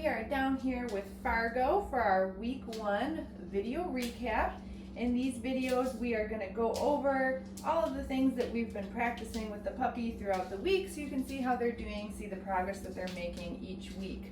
we are down here with Fargo for our week 1 video recap. In these videos, we are going to go over all of the things that we've been practicing with the puppy throughout the week so you can see how they're doing, see the progress that they're making each week.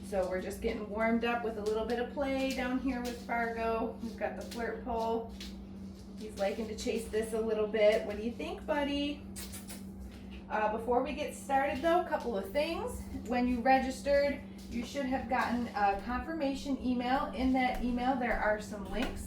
So we're just getting warmed up with a little bit of play down here with Fargo. We've got the flirt pole. He's liking to chase this a little bit. What do you think, buddy? Before we get started though, a couple of things. When you registered, you should have gotten a confirmation email. In that email, there are some links.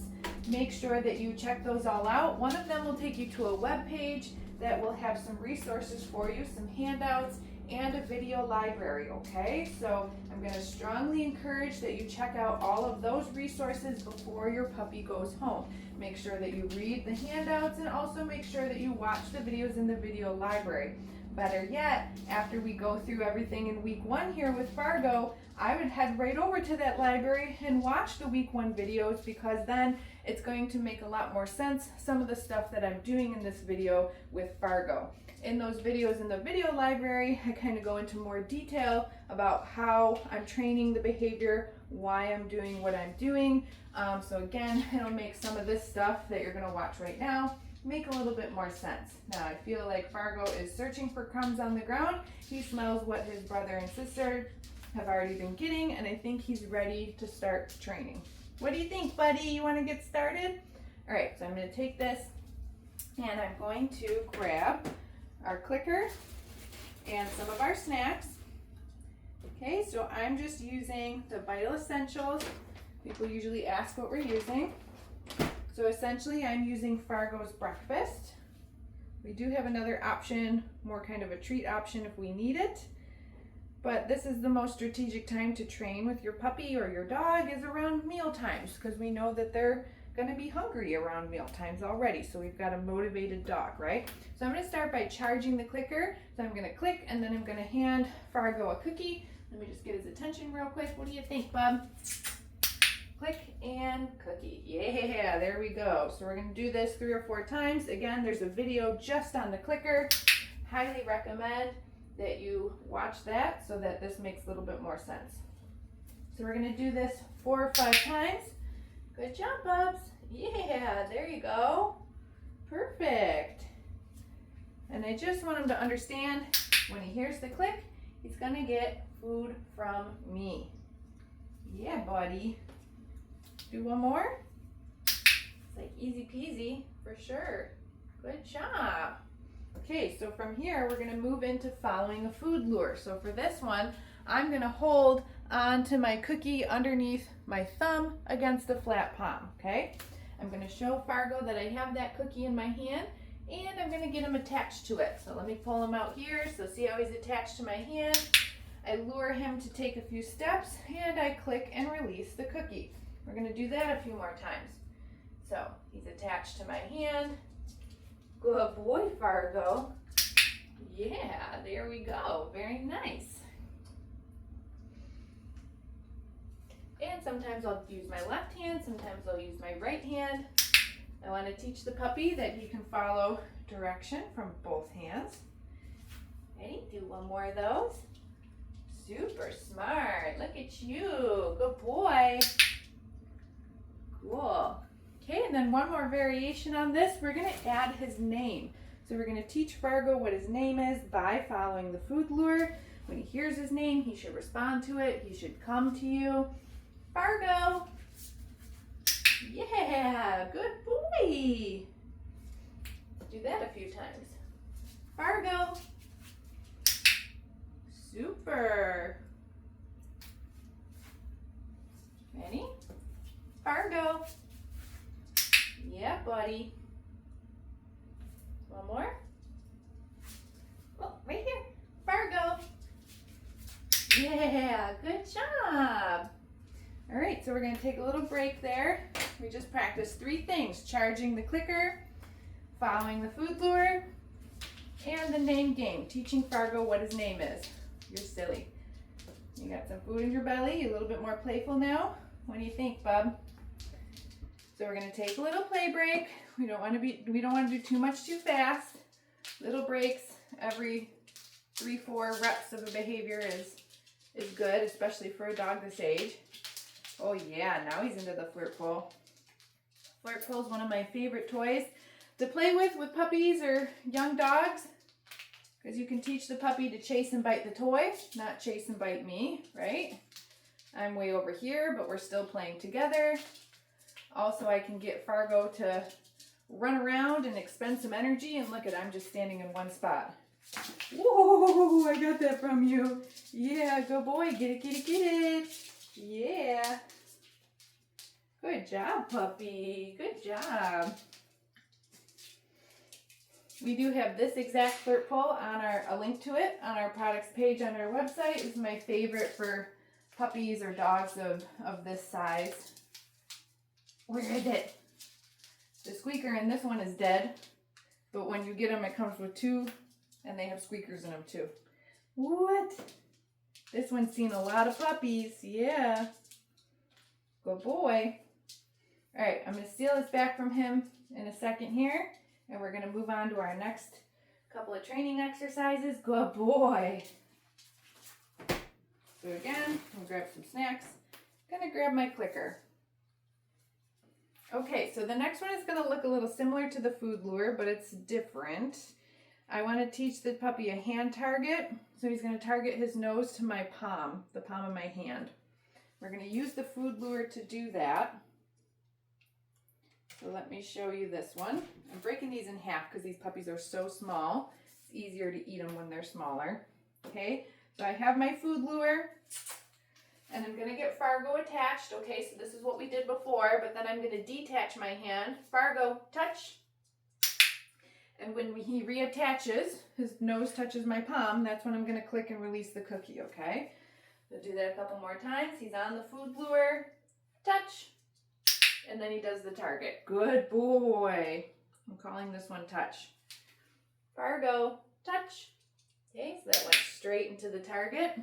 Make sure that you check those all out. One of them will take you to a web page that will have some resources for you, some handouts, and a video library, okay? So I'm going to strongly encourage that you check out all of those resources before your puppy goes home. Make sure that you read the handouts and also make sure that you watch the videos in the video library. Better yet, after we go through everything in week 1 here with Fargo, I would head right over to that library and watch the week 1 videos, because then it's going to make a lot more sense, some of the stuff that I'm doing in this video with Fargo. In those videos in the video library, I kind of go into more detail about how I'm training the behavior, why I'm doing what I'm doing. So again, it'll make some of this stuff that you're going to watch right now make a little bit more sense. Now I feel like Fargo is searching for crumbs on the ground. He smells what his brother and sister have already been getting, and I think he's ready to start training. What do you think, buddy? You want to get started? All right, so I'm going to take this and I'm going to grab our clicker and some of our snacks. Okay, so I'm just using the Vital Essentials. People usually ask what we're using. So essentially I'm using Fargo's breakfast. We do have another option, more kind of a treat option if we need it. But this is the most strategic time to train with your puppy or your dog, is around meal times, because we know that they're going to be hungry around meal times already. So we've got a motivated dog, right? So I'm going to start by charging the clicker. So I'm going to click and then I'm going to hand Fargo a cookie. Let me just get his attention real quick. What do you think, bub? Click and cookie. Yeah, there we go. So we're going to do this 3 or 4 times. Again, there's a video just on the clicker. Highly recommend that you watch that so that this makes a little bit more sense. So we're going to do this 4 or 5 times. Good job, bubs. Yeah, there you go. Perfect. And I just want him to understand, when he hears the click, he's going to get food from me. Yeah, buddy. Do one more. It's like easy peasy for sure. Good job. Okay, so from here we're going to move into following a food lure. So for this one, I'm going to hold onto my cookie underneath my thumb against the flat palm, okay? I'm going to show Fargo that I have that cookie in my hand, and I'm going to get him attached to it. So let me pull him out here. So see how he's attached to my hand? I lure him to take a few steps, and I click and release the cookie. We're going to do that a few more times. So he's attached to my hand. Good boy, Fargo. Yeah, there we go. Very nice. And sometimes I'll use my left hand, sometimes I'll use my right hand. I want to teach the puppy that he can follow direction from both hands. Ready? Do one more of those. Super smart. Look at you. Good boy. Cool. Okay, and then one more variation on this. We're going to add his name. So we're going to teach Fargo what his name is by following the food lure. When he hears his name, he should respond to it. He should come to you. Fargo. Yeah, good boy. Do that a few times. Fargo. Super. Ready? Fargo. Yeah, buddy. One more. Oh, right here. Fargo. Yeah, good job. All right, so we're going to take a little break there. We just practiced 3 things: charging the clicker, following the food lure, and the name game, teaching Fargo what his name is. You're silly. You got some food in your belly. You're a little bit more playful now. What do you think, bub? So we're going to take a little play break. We don't want to do too much too fast. Little breaks every 3-4 reps of a behavior is is good, especially for a dog this age. Oh yeah, now he's into the flirt pole. Flirt pole is one of my favorite toys to play with puppies or young dogs, because you can teach the puppy to chase and bite the toy, not chase and bite me, right? I'm way over here, but we're still playing together. Also, I can get Fargo to run around and expend some energy, and look at, I'm just standing in one spot. Whoa, I got that from you. Yeah, good boy. Get it, get it, get it. Yeah. Good job, puppy. Good job. We do have this exact flirt pole on a link to it on our products page on our website. It's my favorite for puppies or dogs of this size. Where is it? The squeaker in this one is dead, but when you get them, it comes with two, and they have squeakers in them too. What? This one's seen a lot of puppies. Yeah. Good boy. All right, I'm going to steal this back from him in a second here, and we're going to move on to our next couple of training exercises. Good boy. So again, I'll grab some snacks. I'm going to grab my clicker. Okay, so the next one is going to look a little similar to the food lure, but it's different. I want to teach the puppy a hand target. So he's going to target his nose to my palm, the palm of my hand. We're going to use the food lure to do that. So let me show you this one. I'm breaking these in half because these puppies are so small. It's easier to eat them when they're smaller. Okay, so I have my food lure. And I'm going to get Fargo attached. Okay, so this is what we did before, but then I'm going to detach my hand. Fargo, touch. And when he reattaches, his nose touches my palm, that's when I'm going to click and release the cookie, okay? So do that a couple more times. He's on the food lure. Touch. And then he does the target. Good boy. I'm calling this one touch. Fargo, touch. Okay, so that went straight into the target.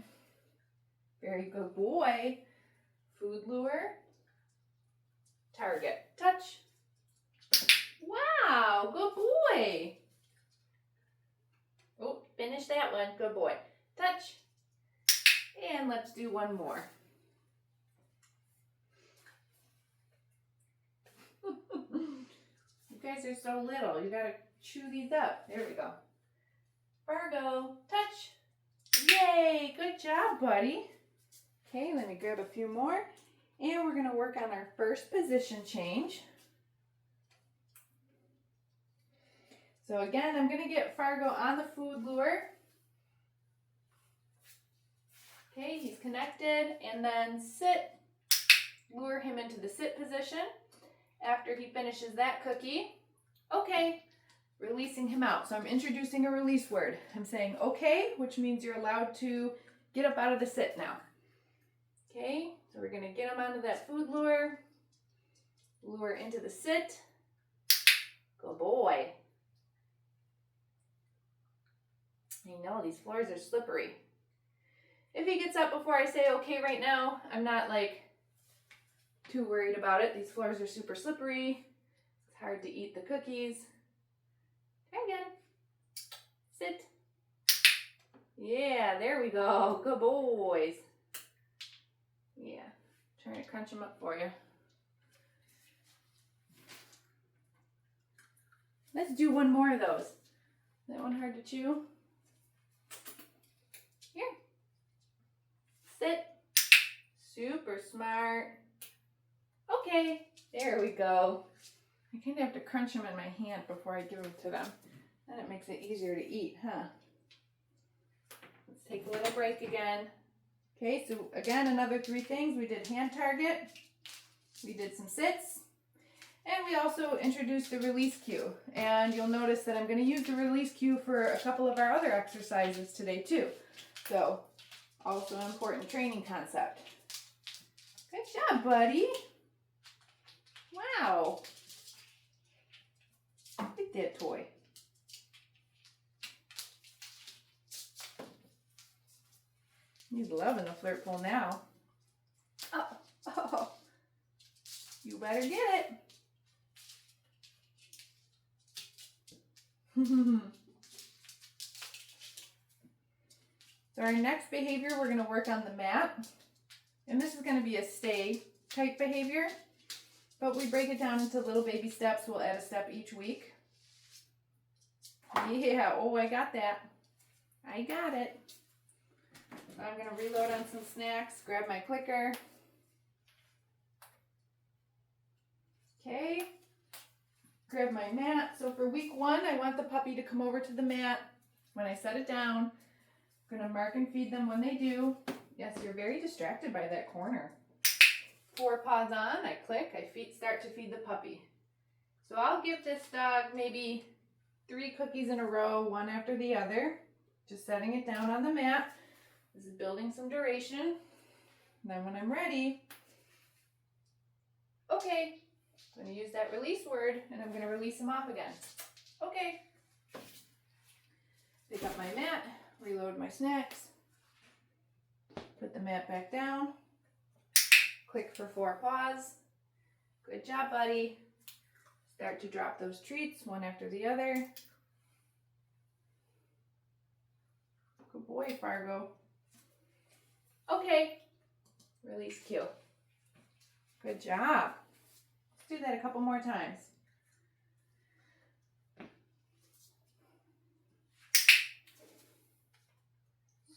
Very good boy. Food lure. Target. Touch. Wow, good boy. Oh, finish that one. Good boy. Touch. And let's do one more. You guys are so little. You gotta chew these up. There we go. Fargo, touch. Yay, good job, buddy. Okay, let me grab a few more. And we're gonna work on our first position change. So again, I'm gonna get Fargo on the food lure. Okay, he's connected, and then sit. Lure him into the sit position. After he finishes that cookie, okay, releasing him out. So I'm introducing a release word. I'm saying okay, which means you're allowed to get up out of the sit now. Okay, so we're gonna get him onto that food lure. Lure into the sit. Good boy. I know, these floors are slippery. If he gets up before I say okay right now, I'm not like too worried about it. These floors are super slippery. It's hard to eat the cookies. Try again. Sit. Yeah, there we go. Good boys. Yeah, trying to crunch them up for you. Let's do one more of those. Is that one hard to chew? Here. Sit. Super smart. Okay, there we go. I kind of have to crunch them in my hand before I give them to them. Then it makes it easier to eat, huh? Let's take a little break again. Okay, so again, another 3 things. We did hand target, we did some sits, and we also introduced the release cue. And you'll notice that I'm going to use the release cue for a couple of our other exercises today too. So, also an important training concept. Good job, buddy. Wow. Look at that toy. He's loving the flirt pole now. Oh, you better get it. So our next behavior, we're going to work on the mat. And this is going to be a stay type behavior. But we break it down into little baby steps. We'll add a step each week. Yeah, oh, I got that. I got it. So I'm going to reload on some snacks, grab my clicker. Okay. Grab my mat. So for week 1, I want the puppy to come over to the mat. When I set it down, I'm going to mark and feed them when they do. Yes, you're very distracted by that corner. 4 paws on, I click, start to feed the puppy. So I'll give this dog maybe 3 cookies in a row, one after the other. Just setting it down on the mat. This is building some duration. Then when I'm ready, okay, I'm going to use that release word and I'm going to release him off again. Okay. Pick up my mat, reload my snacks, put the mat back down, click for 4 paws. Good job, buddy. Start to drop those treats one after the other. Good boy, Fargo. Okay, release cue. Good job. Let's do that a couple more times.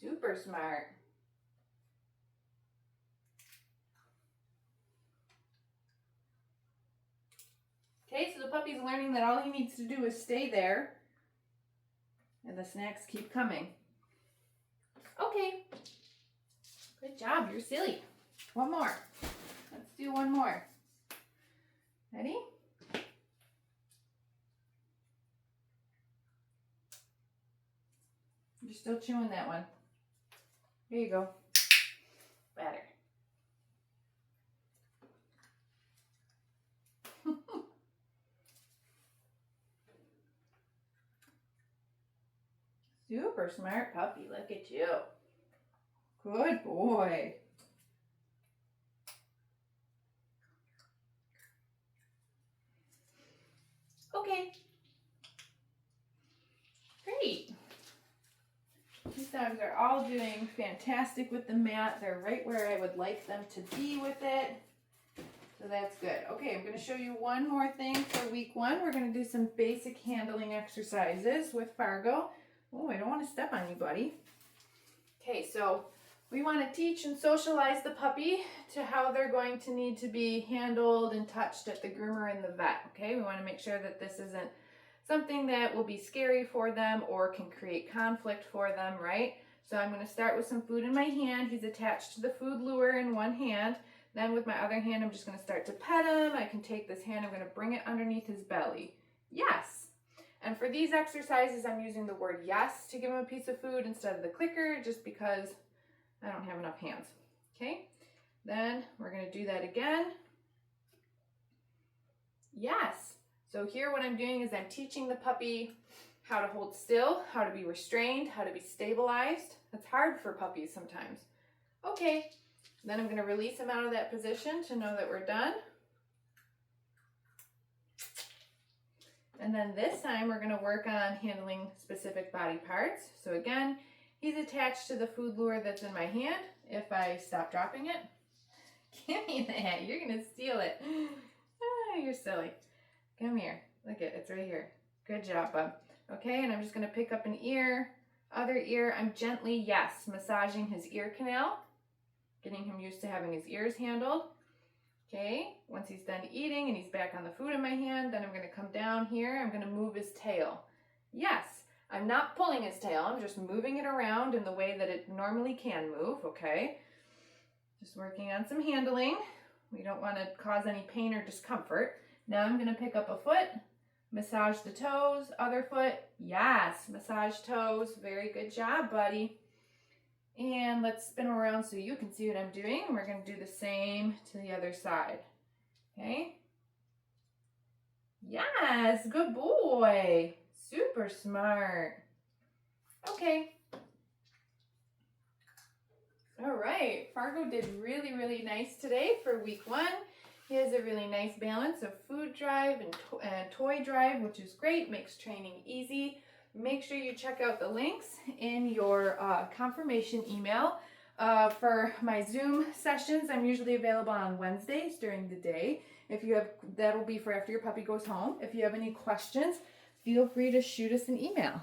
Super smart. Okay, so the puppy's learning that all he needs to do is stay there and the snacks keep coming. Okay. Good job, you're silly. One more. Let's do one more. Ready? You're still chewing that one. Here you go. Better. Super smart puppy, look at you. Good boy. Okay. Great. These dogs are all doing fantastic with the mat. They're right where I would like them to be with it. So that's good. Okay, I'm going to show you one more thing for week 1. We're going to do some basic handling exercises with Fargo. Oh, I don't want to step on you, buddy. Okay, so we want to teach and socialize the puppy to how they're going to need to be handled and touched at the groomer and the vet. Okay, we want to make sure that this isn't something that will be scary for them or can create conflict for them, right? So I'm going to start with some food in my hand. He's attached to the food lure in one hand. Then with my other hand, I'm just going to start to pet him. I can take this hand, I'm going to bring it underneath his belly. Yes. And for these exercises, I'm using the word yes to give him a piece of food instead of the clicker, just because I don't have enough hands. Okay. Then we're going to do that again. Yes. So here what I'm doing is I'm teaching the puppy how to hold still, how to be restrained, how to be stabilized. That's hard for puppies sometimes. Okay. Then I'm going to release him out of that position to know that we're done. And then this time we're going to work on handling specific body parts. So again, he's attached to the food lure that's in my hand. If I stop dropping it, give me that. You're going to steal it. Ah, you're silly. Come here. Look it. It's right here. Good job, bub. Okay, and I'm just going to pick up an ear. Other ear, I'm gently, yes, massaging his ear canal. Getting him used to having his ears handled. Okay, once he's done eating and he's back on the food in my hand, then I'm going to come down here. I'm going to move his tail. Yes, I'm not pulling his tail. I'm just moving it around in the way that it normally can move, okay? Just working on some handling. We don't want to cause any pain or discomfort. Now I'm going to pick up a foot, massage the toes, other foot. Yes, massage toes. Very good job, buddy. And let's spin around so you can see what I'm doing. We're going to do the same to the other side. Okay? Yes, good boy. Super smart. Okay. All right. Fargo did really, really nice today for week 1. He has a really nice balance of food drive and toy drive, which is great. Makes training easy. make sure you check out the links in your confirmation email. For my Zoom sessions, I'm usually available on Wednesdays during the day. That'll be for after your puppy goes home. If you have any questions, feel free to shoot us an email.